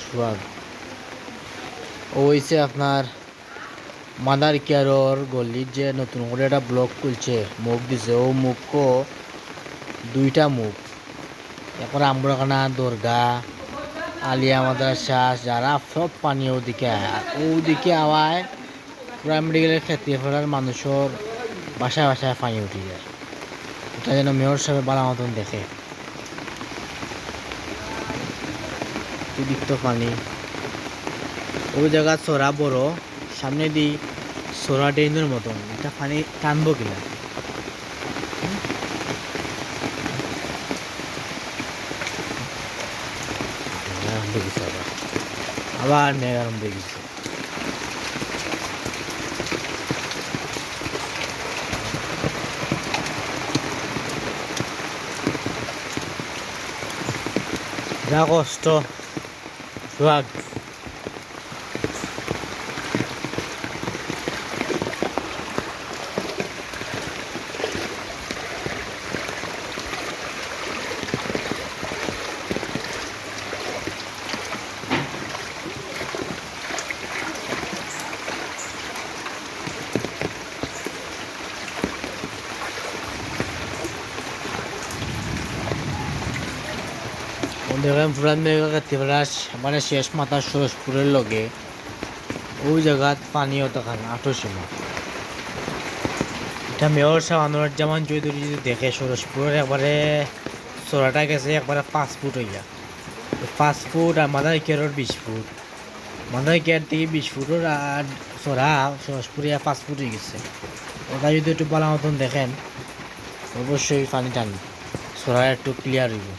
সোহাগ ও হইছে আপনার মাদার কেয়ারর গল্লির যে নতুন করে একটা ব্লক খুলছে মুখ দিছে ও মুখও দুইটা মুখ এরপরে আম্বরখানা দরগা আলিয়া মাদ্রাসা যারা সব পানি ওদিকে আয় আর ওদিকে আওয়ায় পুরা মেডিকেলের ক্ষেত্রে ফেলার মানুষের বাসায় বাসায় পানি উঠে যায় এটা যেন মেয়র সাহেব বালা মতন দেখে অতিরিক্ত পানি ওই জায়গা চড়া বড় সামনে দি চড়া ড্রেনের মতন এটা পানি টানবো কিনা দেখেছে আবার মেঘ আরম্ভ দেখেছে যা কষ্ট সোহাগ দেখেন পুরান মেঘাতিপাড়াস মানে শেষ মাথা সরসপুরের লগে ওই জায়গাত পানিও তখন আটো সীমা এটা মেয়র সাহেব আনোয়ারুজ্জামান চৌধুরী যদি দেখে সরসপুরের একবারে চড়াটা গেছে একবারে 5 ফুট হইয়া 5 ফুট আর মাদার কেয়ারের 20 ফুট মাদার কেয়ার থেকে 20 ফুটের আর চড়া সরসপুরে 5 ফুট হয়ে গেছে ওটা যদি একটু বলা মতন দেখেন অবশ্যই পানি টান চড়া একটু ক্লিয়ার হইব